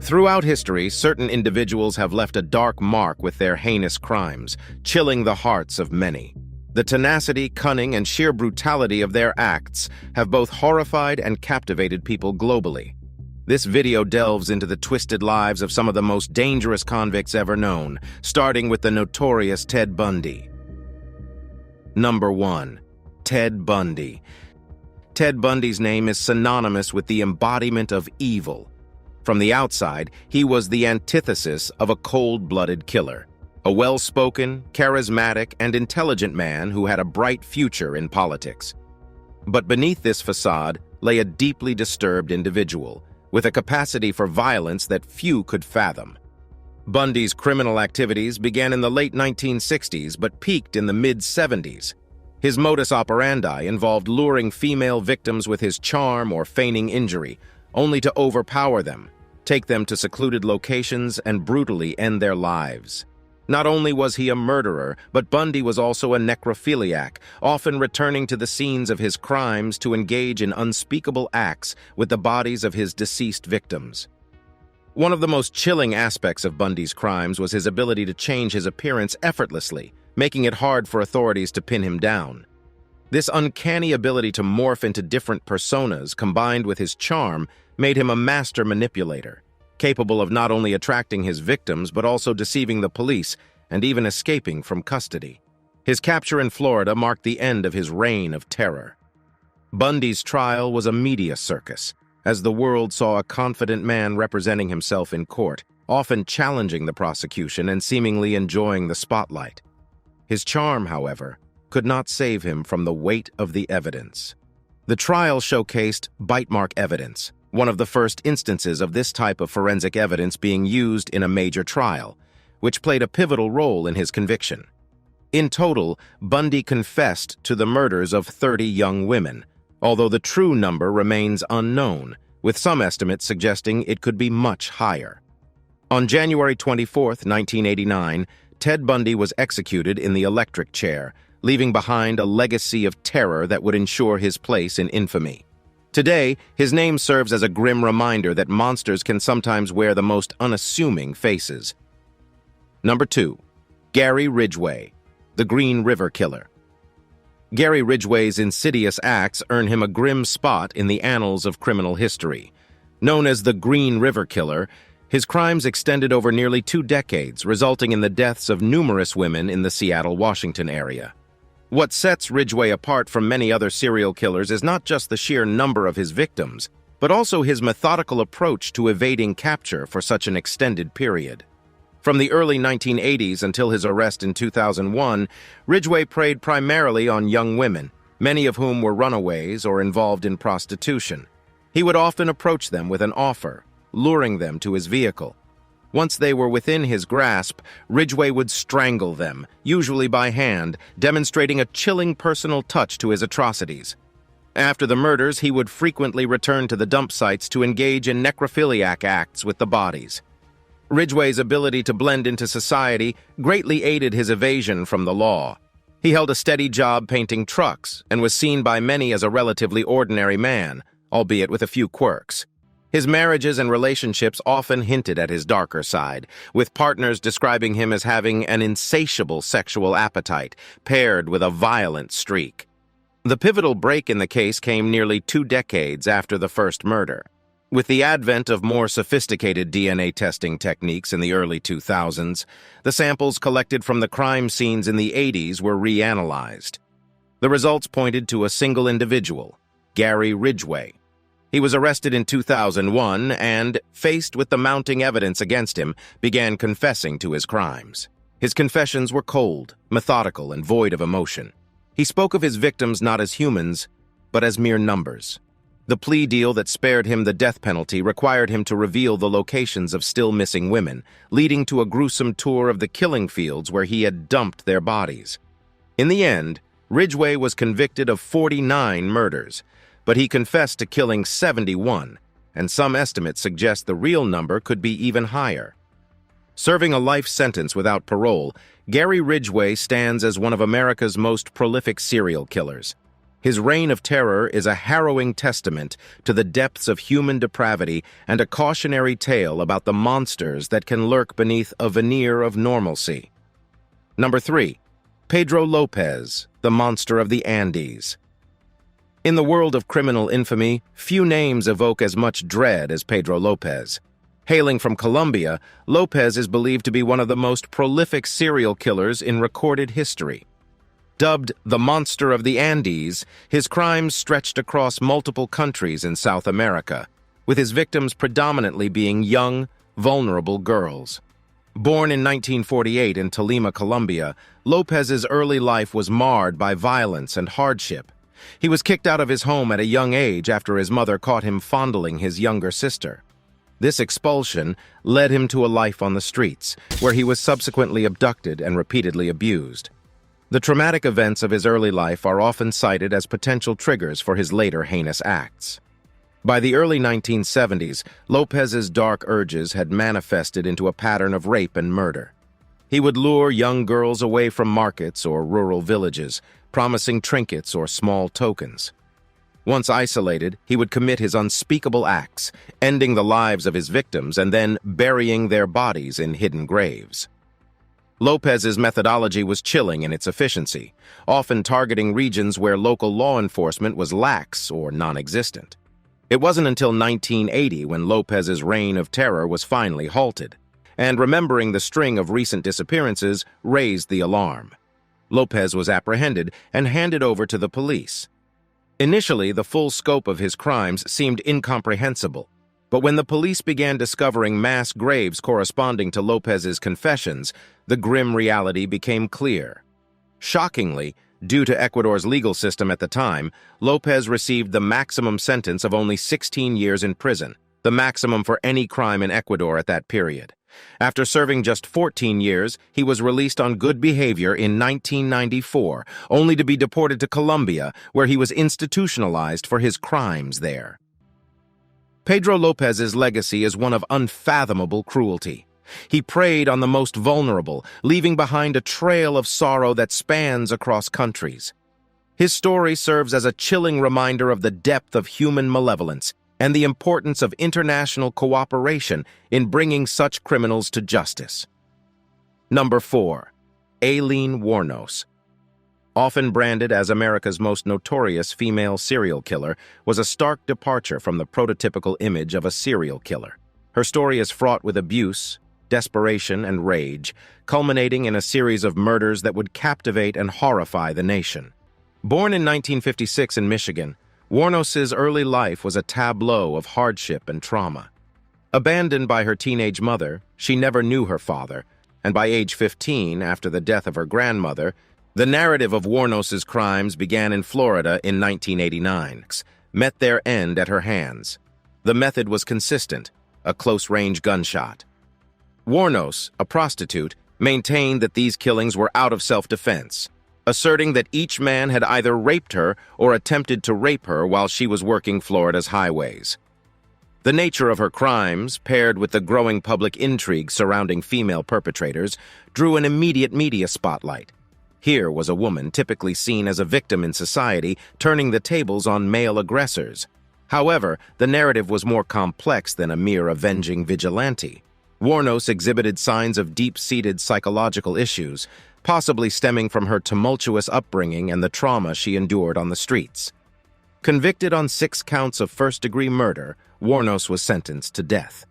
Throughout history, certain individuals have left a dark mark with their heinous crimes, chilling the hearts of many. The tenacity, cunning, and sheer brutality of their acts have both horrified and captivated people globally. This video delves into the twisted lives of some of the most dangerous convicts ever known, starting with the notorious Ted Bundy. Number 1. Ted Bundy. Ted Bundy's name is synonymous with the embodiment of evil. From the outside, he was the antithesis of a cold-blooded killer, a well-spoken, charismatic, and intelligent man who had a bright future in politics. But beneath this facade lay a deeply disturbed individual, with a capacity for violence that few could fathom. Bundy's criminal activities began in the late 1960s but peaked in the mid-70s. His modus operandi involved luring female victims with his charm or feigning injury, only to overpower them, take them to secluded locations, and brutally end their lives. Not only was he a murderer, but Bundy was also a necrophiliac, often returning to the scenes of his crimes to engage in unspeakable acts with the bodies of his deceased victims. One of the most chilling aspects of Bundy's crimes was his ability to change his appearance effortlessly, making it hard for authorities to pin him down. This uncanny ability to morph into different personas, combined with his charm, made him a master manipulator, capable of not only attracting his victims but also deceiving the police and even escaping from custody. His capture in Florida marked the end of his reign of terror. Bundy's trial was a media circus, as the world saw a confident man representing himself in court, often challenging the prosecution and seemingly enjoying the spotlight. His charm, however, could not save him from the weight of the evidence. The trial showcased bite mark evidence, one of the first instances of this type of forensic evidence being used in a major trial, which played a pivotal role in his conviction. In total, Bundy confessed to the murders of 30 young women, although the true number remains unknown, with some estimates suggesting it could be much higher. On January 24, 1989, Ted Bundy was executed in the electric chair, leaving behind a legacy of terror that would ensure his place in infamy. Today, his name serves as a grim reminder that monsters can sometimes wear the most unassuming faces. Number 2. Gary Ridgway, the Green River Killer. Gary Ridgway's insidious acts earn him a grim spot in the annals of criminal history. Known as the Green River Killer, his crimes extended over nearly 2 decades, resulting in the deaths of numerous women in the Seattle, Washington area. What sets Ridgway apart from many other serial killers is not just the sheer number of his victims, but also his methodical approach to evading capture for such an extended period. From the early 1980s until his arrest in 2001, Ridgway preyed primarily on young women, many of whom were runaways or involved in prostitution. He would often approach them with an offer, luring them to his vehicle. Once they were within his grasp, Ridgway would strangle them, usually by hand, demonstrating a chilling personal touch to his atrocities. After the murders, he would frequently return to the dump sites to engage in necrophiliac acts with the bodies. Ridgway's ability to blend into society greatly aided his evasion from the law. He held a steady job painting trucks and was seen by many as a relatively ordinary man, albeit with a few quirks. His marriages and relationships often hinted at his darker side, with partners describing him as having an insatiable sexual appetite, paired with a violent streak. The pivotal break in the case came nearly 2 decades after the first murder. With the advent of more sophisticated DNA testing techniques in the early 2000s, the samples collected from the crime scenes in the 80s were reanalyzed. The results pointed to a single individual, Gary Ridgway. He was arrested in 2001 and, faced with the mounting evidence against him, began confessing to his crimes. His confessions were cold, methodical, and void of emotion. He spoke of his victims not as humans, but as mere numbers. The plea deal that spared him the death penalty required him to reveal the locations of still missing women, leading to a gruesome tour of the killing fields where he had dumped their bodies. In the end, Ridgway was convicted of 49 murders, but he confessed to killing 71, and some estimates suggest the real number could be even higher. Serving a life sentence without parole, Gary Ridgway stands as one of America's most prolific serial killers. His reign of terror is a harrowing testament to the depths of human depravity and a cautionary tale about the monsters that can lurk beneath a veneer of normalcy. Number 3. Pedro Lopez, the Monster of the Andes. In the world of criminal infamy, few names evoke as much dread as Pedro Lopez. Hailing from Colombia, Lopez is believed to be one of the most prolific serial killers in recorded history. Dubbed the Monster of the Andes, his crimes stretched across multiple countries in South America, with his victims predominantly being young, vulnerable girls. Born in 1948 in Tolima, Colombia, Lopez's early life was marred by violence and hardship. He was kicked out of his home at a young age after his mother caught him fondling his younger sister. This expulsion led him to a life on the streets, where he was subsequently abducted and repeatedly abused. The traumatic events of his early life are often cited as potential triggers for his later heinous acts. By the early 1970s, Lopez's dark urges had manifested into a pattern of rape and murder. He would lure young girls away from markets or rural villages, promising trinkets or small tokens. Once isolated, he would commit his unspeakable acts, ending the lives of his victims and then burying their bodies in hidden graves. Lopez's methodology was chilling in its efficiency, often targeting regions where local law enforcement was lax or non-existent. It wasn't until 1980 when Lopez's reign of terror was finally halted, and remembering the string of recent disappearances raised the alarm. Lopez was apprehended and handed over to the police. Initially, the full scope of his crimes seemed incomprehensible, but when the police began discovering mass graves corresponding to Lopez's confessions, the grim reality became clear. Shockingly, due to Ecuador's legal system at the time, Lopez received the maximum sentence of only 16 years in prison, the maximum for any crime in Ecuador at that period. After serving just 14 years, he was released on good behavior in 1994, only to be deported to Colombia, where he was institutionalized for his crimes there. Pedro Lopez's legacy is one of unfathomable cruelty. He preyed on the most vulnerable, leaving behind a trail of sorrow that spans across countries. His story serves as a chilling reminder of the depth of human malevolence and the importance of international cooperation in bringing such criminals to justice. Number 4. Aileen Warnos. Often branded as America's most notorious female serial killer, was a stark departure from the prototypical image of a serial killer. Her story is fraught with abuse, desperation, and rage, culminating in a series of murders that would captivate and horrify the nation. Born in 1956 in Michigan, Warnos's early life was a tableau of hardship and trauma. Abandoned by her teenage mother, she never knew her father, and by age 15, after the death of her grandmother, the narrative of Warnos's crimes began in Florida in 1989, met their end at her hands. The method was consistent, a close-range gunshot. Warnos, a prostitute, maintained that these killings were out of self-defense, asserting that each man had either raped her or attempted to rape her while she was working Florida's highways. The nature of her crimes, paired with the growing public intrigue surrounding female perpetrators, drew an immediate media spotlight. Here was a woman typically seen as a victim in society, turning the tables on male aggressors. However, the narrative was more complex than a mere avenging vigilante. Warnos exhibited signs of deep-seated psychological issues, possibly stemming from her tumultuous upbringing and the trauma she endured on the streets. Convicted on 6 counts of first-degree murder, Warnos was sentenced to death.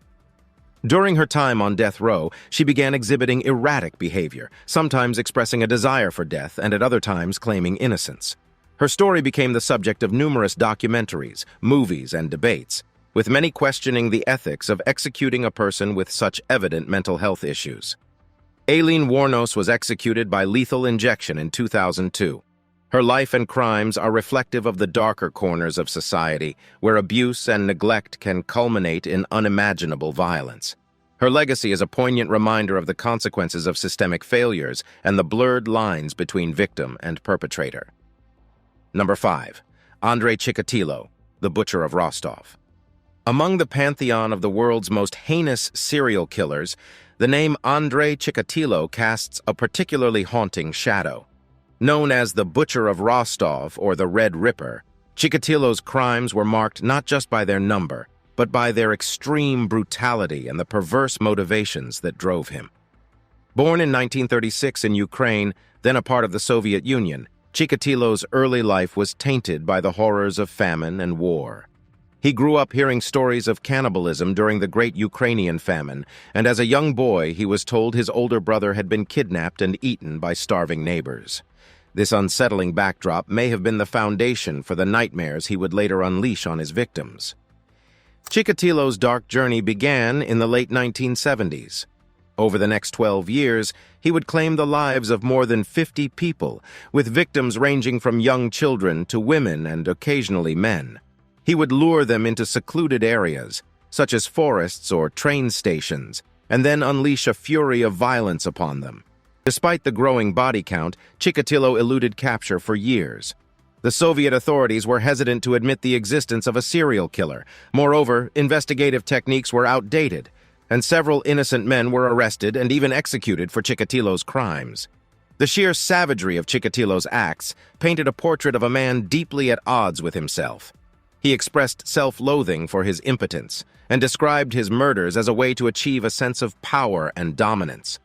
During her time on death row, she began exhibiting erratic behavior, sometimes expressing a desire for death and at other times claiming innocence. Her story became the subject of numerous documentaries, movies, and debates, with many questioning the ethics of executing a person with such evident mental health issues. Aileen Warnos was executed by lethal injection in 2002. Her life and crimes are reflective of the darker corners of society, where abuse and neglect can culminate in unimaginable violence. Her legacy is a poignant reminder of the consequences of systemic failures and the blurred lines between victim and perpetrator. Number 5. Chikatilo, the Butcher of Rostov. Among the pantheon of the world's most heinous serial killers, the name Chikatilo casts a particularly haunting shadow. Known as the Butcher of Rostov or the Red Ripper, Chikatilo's crimes were marked not just by their number, but by their extreme brutality and the perverse motivations that drove him. Born in 1936 in Ukraine, then a part of the Soviet Union, Chikatilo's early life was tainted by the horrors of famine and war. He grew up hearing stories of cannibalism during the Great Ukrainian Famine, and as a young boy he was told his older brother had been kidnapped and eaten by starving neighbors. This unsettling backdrop may have been the foundation for the nightmares he would later unleash on his victims. Chikatilo's dark journey began in the late 1970s. Over the next 12 years, he would claim the lives of more than 50 people, with victims ranging from young children to women and occasionally men. He would lure them into secluded areas, such as forests or train stations, and then unleash a fury of violence upon them. Despite the growing body count, Chikatilo eluded capture for years. The Soviet authorities were hesitant to admit the existence of a serial killer. Moreover, investigative techniques were outdated, and several innocent men were arrested and even executed for Chikatilo's crimes. The sheer savagery of Chikatilo's acts painted a portrait of a man deeply at odds with himself. He expressed self-loathing for his impotence and described his murders as a way to achieve a sense of power and dominance.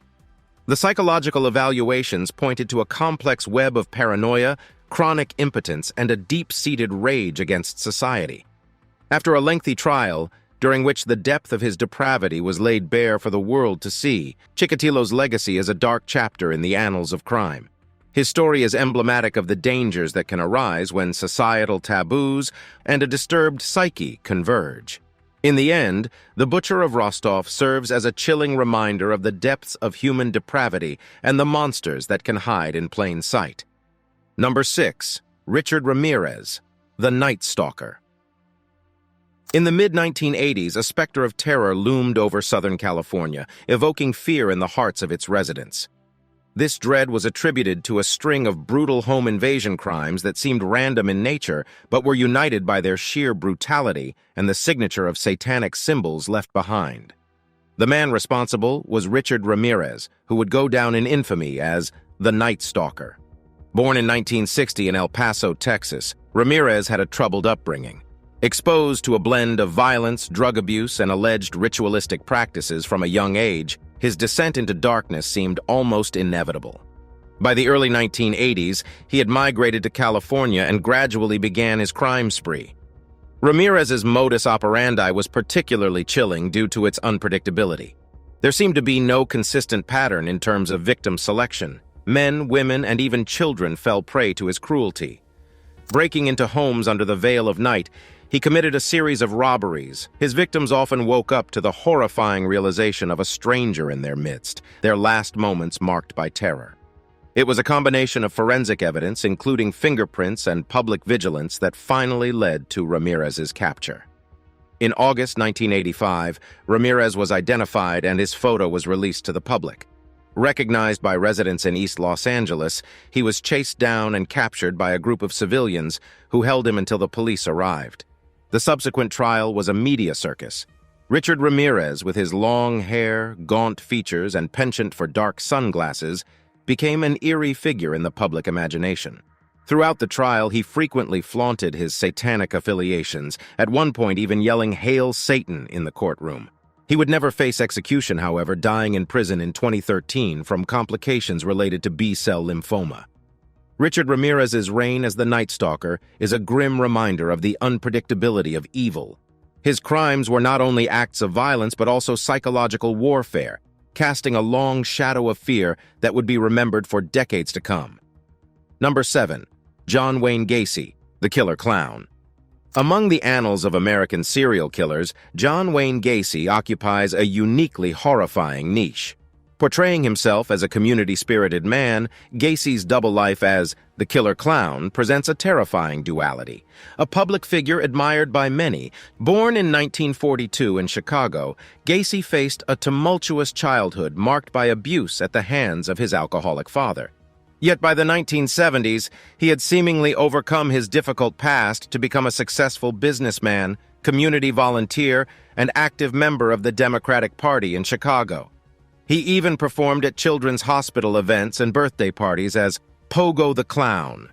The psychological evaluations pointed to a complex web of paranoia, chronic impotence, and a deep-seated rage against society. After a lengthy trial, during which the depth of his depravity was laid bare for the world to see, Chikatilo's legacy is a dark chapter in the annals of crime. His story is emblematic of the dangers that can arise when societal taboos and a disturbed psyche converge. In the end, the Butcher of Rostov serves as a chilling reminder of the depths of human depravity and the monsters that can hide in plain sight. Number 6. Richard Ramirez, the Night Stalker. In the mid-1980s, a specter of terror loomed over Southern California, evoking fear in the hearts of its residents. This dread was attributed to a string of brutal home invasion crimes that seemed random in nature, but were united by their sheer brutality and the signature of satanic symbols left behind. The man responsible was Richard Ramirez, who would go down in infamy as the Night Stalker. Born in 1960 in El Paso, Texas, Ramirez had a troubled upbringing. Exposed to a blend of violence, drug abuse, and alleged ritualistic practices from a young age, his descent into darkness seemed almost inevitable. By the early 1980s, he had migrated to California and gradually began his crime spree. Ramirez's modus operandi was particularly chilling due to its unpredictability. There seemed to be no consistent pattern in terms of victim selection. Men, women, and even children fell prey to his cruelty. Breaking into homes under the veil of night, he committed a series of robberies. His victims often woke up to the horrifying realization of a stranger in their midst, their last moments marked by terror. It was a combination of forensic evidence, including fingerprints and public vigilance, that finally led to Ramirez's capture. In August 1985, Ramirez was identified and his photo was released to the public. Recognized by residents in East Los Angeles, he was chased down and captured by a group of civilians who held him until the police arrived. The subsequent trial was a media circus. Richard Ramirez, with his long hair, gaunt features, and penchant for dark sunglasses, became an eerie figure in the public imagination. Throughout the trial, he frequently flaunted his satanic affiliations, at one point even yelling "Hail Satan" in the courtroom. He would never face execution, however, dying in prison in 2013 from complications related to B-cell lymphoma. Richard Ramirez's reign as the Night Stalker is a grim reminder of the unpredictability of evil. His crimes were not only acts of violence but also psychological warfare, casting a long shadow of fear that would be remembered for decades to come. Number 7. John Wayne Gacy, the Killer Clown. Among the annals of American serial killers, John Wayne Gacy occupies a uniquely horrifying niche. Portraying himself as a community-spirited man, Gacy's double life as the Killer Clown presents a terrifying duality. A public figure admired by many, born in 1942 in Chicago, Gacy faced a tumultuous childhood marked by abuse at the hands of his alcoholic father. Yet by the 1970s, he had seemingly overcome his difficult past to become a successful businessman, community volunteer, and active member of the Democratic Party in Chicago. He even performed at children's hospital events and birthday parties as Pogo the Clown.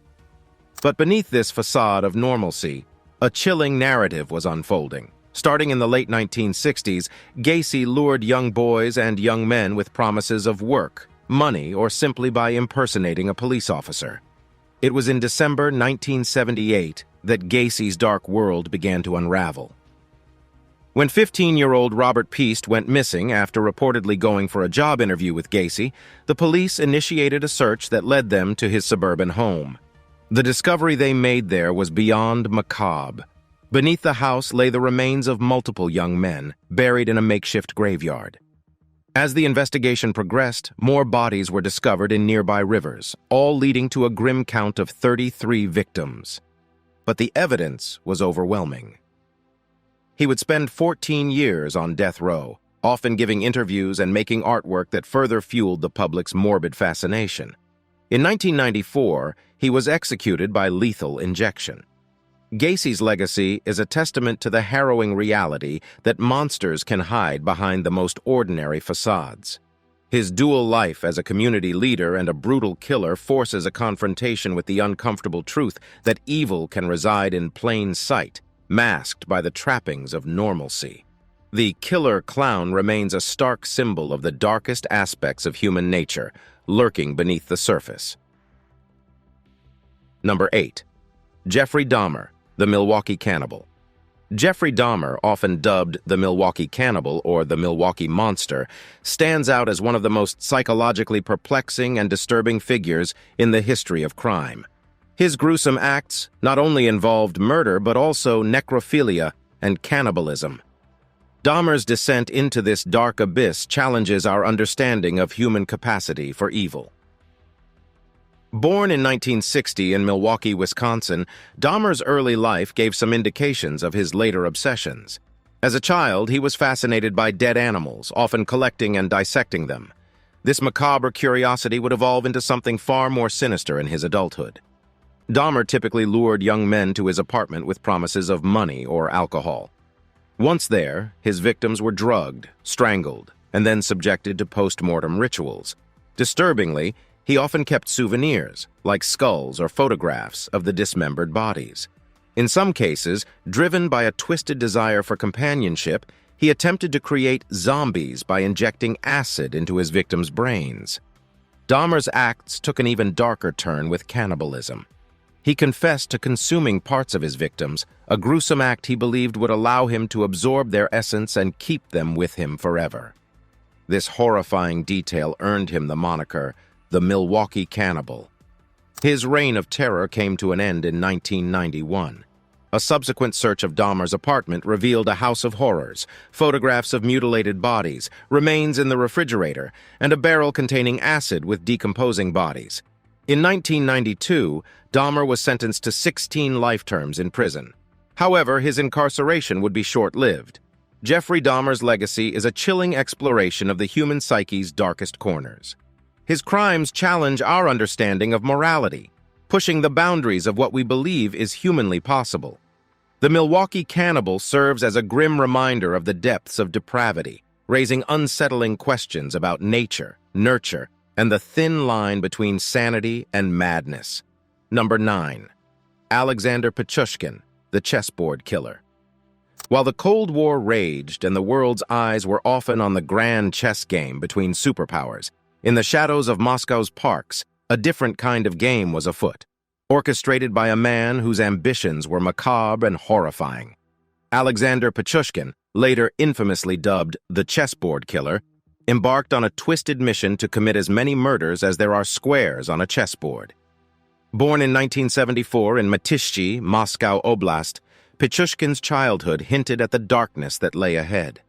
But beneath this facade of normalcy, a chilling narrative was unfolding. Starting in the late 1960s, Gacy lured young boys and young men with promises of work, money, or simply by impersonating a police officer. It was in December 1978 that Gacy's dark world began to unravel. When 15-year-old Robert Peast went missing after reportedly going for a job interview with Gacy, the police initiated a search that led them to his suburban home. The discovery they made there was beyond macabre. Beneath the house lay the remains of multiple young men, buried in a makeshift graveyard. As the investigation progressed, more bodies were discovered in nearby rivers, all leading to a grim count of 33 victims. But the evidence was overwhelming. He would spend 14 years on death row, often giving interviews and making artwork that further fueled the public's morbid fascination. In 1994, he was executed by lethal injection. Gacy's legacy is a testament to the harrowing reality that monsters can hide behind the most ordinary facades. His dual life as a community leader and a brutal killer forces a confrontation with the uncomfortable truth that evil can reside in plain sight, masked by the trappings of normalcy. The killer clown remains a stark symbol of the darkest aspects of human nature, lurking beneath the surface. Number 8. Jeffrey Dahmer, the Milwaukee Cannibal. Jeffrey Dahmer, often dubbed the Milwaukee Cannibal or the Milwaukee Monster, stands out as one of the most psychologically perplexing and disturbing figures in the history of crime. His gruesome acts not only involved murder but also necrophilia and cannibalism. Dahmer's descent into this dark abyss challenges our understanding of human capacity for evil. Born in 1960 in Milwaukee, Wisconsin, Dahmer's early life gave some indications of his later obsessions. As a child, he was fascinated by dead animals, often collecting and dissecting them. This macabre curiosity would evolve into something far more sinister in his adulthood. Dahmer typically lured young men to his apartment with promises of money or alcohol. Once there, his victims were drugged, strangled, and then subjected to post-mortem rituals. Disturbingly, he often kept souvenirs, like skulls or photographs of the dismembered bodies. In some cases, driven by a twisted desire for companionship, he attempted to create zombies by injecting acid into his victims' brains. Dahmer's acts took an even darker turn with cannibalism. He confessed to consuming parts of his victims, a gruesome act he believed would allow him to absorb their essence and keep them with him forever. This horrifying detail earned him the moniker, the Milwaukee Cannibal. His reign of terror came to an end in 1991. A subsequent search of Dahmer's apartment revealed a house of horrors, photographs of mutilated bodies, remains in the refrigerator, and a barrel containing acid with decomposing bodies. In 1992, Dahmer was sentenced to 16 life terms in prison. However, his incarceration would be short-lived. Jeffrey Dahmer's legacy is a chilling exploration of the human psyche's darkest corners. His crimes challenge our understanding of morality, pushing the boundaries of what we believe is humanly possible. The Milwaukee Cannibal serves as a grim reminder of the depths of depravity, raising unsettling questions about nature, nurture, and the thin line between sanity and madness. Number 9. Alexander Pichushkin, the Chessboard Killer. While the Cold War raged and the world's eyes were often on the grand chess game between superpowers, in the shadows of Moscow's parks, a different kind of game was afoot, orchestrated by a man whose ambitions were macabre and horrifying. Alexander Pichushkin, later infamously dubbed the Chessboard Killer, embarked on a twisted mission to commit as many murders as there are squares on a chessboard. Born in 1974 in Mytishchi, Moscow Oblast, Pichushkin's childhood hinted at the darkness that lay ahead.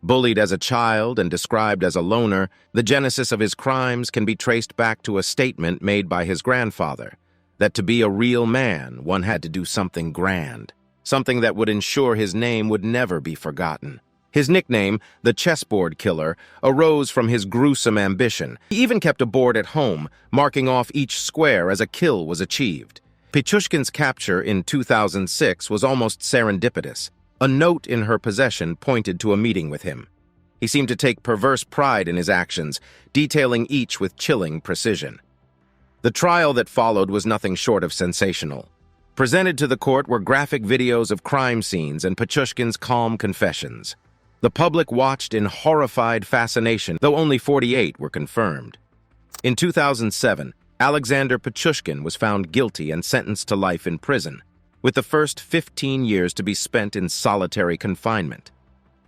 Bullied as a child and described as a loner, the genesis of his crimes can be traced back to a statement made by his grandfather, that to be a real man, one had to do something grand, something that would ensure his name would never be forgotten. His nickname, the Chessboard Killer, arose from his gruesome ambition. He even kept a board at home, marking off each square as a kill was achieved. Pichushkin's capture in 2006 was almost serendipitous. A note in her possession pointed to a meeting with him. He seemed to take perverse pride in his actions, detailing each with chilling precision. The trial that followed was nothing short of sensational. Presented to the court were graphic videos of crime scenes and Pichushkin's calm confessions. The public watched in horrified fascination, though only 48 were confirmed. In 2007, Alexander Pichushkin was found guilty and sentenced to life in prison, with the first 15 years to be spent in solitary confinement.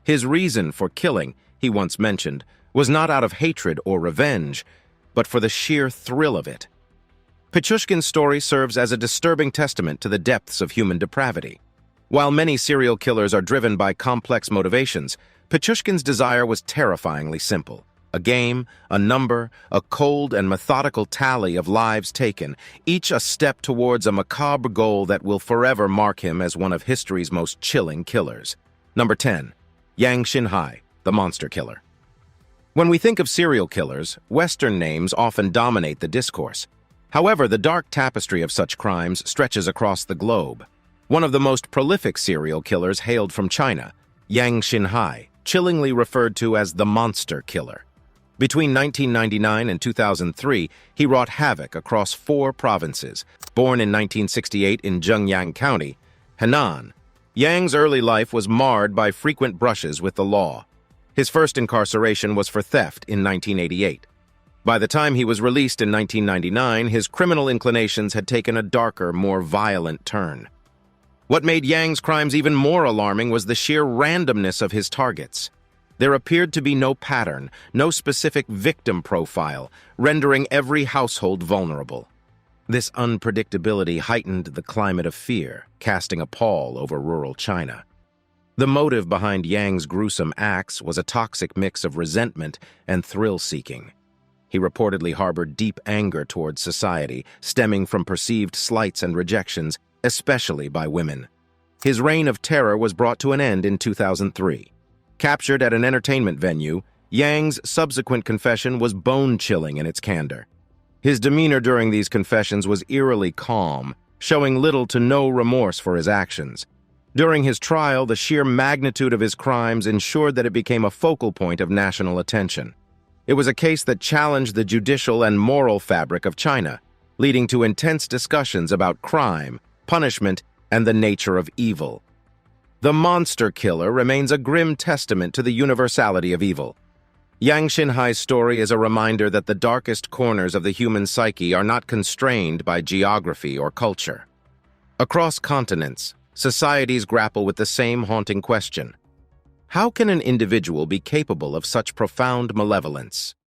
His reason for killing, he once mentioned, was not out of hatred or revenge, but for the sheer thrill of it. Pichushkin's story serves as a disturbing testament to the depths of human depravity. While many serial killers are driven by complex motivations, Pichushkin's desire was terrifyingly simple. A game, a number, a cold and methodical tally of lives taken, each a step towards a macabre goal that will forever mark him as one of history's most chilling killers. Number 10. Yang Xinhai, the monster killer. When we think of serial killers, Western names often dominate the discourse. However, the dark tapestry of such crimes stretches across the globe. One of the most prolific serial killers hailed from China, Yang Xinhai, chillingly referred to as the monster killer. Between 1999 and 2003, he wrought havoc across 4 provinces. Born in 1968 in Zhengyang County, Henan, Yang's early life was marred by frequent brushes with the law. His first incarceration was for theft in 1988. By the time he was released in 1999, his criminal inclinations had taken a darker, more violent turn. What made Yang's crimes even more alarming was the sheer randomness of his targets. There appeared to be no pattern, no specific victim profile, rendering every household vulnerable. This unpredictability heightened the climate of fear, casting a pall over rural China. The motive behind Yang's gruesome acts was a toxic mix of resentment and thrill-seeking. He reportedly harbored deep anger towards society, stemming from perceived slights and rejections, especially by women. His reign of terror was brought to an end in 2003. Captured at an entertainment venue, Yang's subsequent confession was bone-chilling in its candor. His demeanor during these confessions was eerily calm, showing little to no remorse for his actions. During his trial, the sheer magnitude of his crimes ensured that it became a focal point of national attention. It was a case that challenged the judicial and moral fabric of China, leading to intense discussions about crime, punishment, and the nature of evil. The monster killer remains a grim testament to the universality of evil. Yang Xinhai's story is a reminder that the darkest corners of the human psyche are not constrained by geography or culture. Across continents, societies grapple with the same haunting question. How can an individual be capable of such profound malevolence?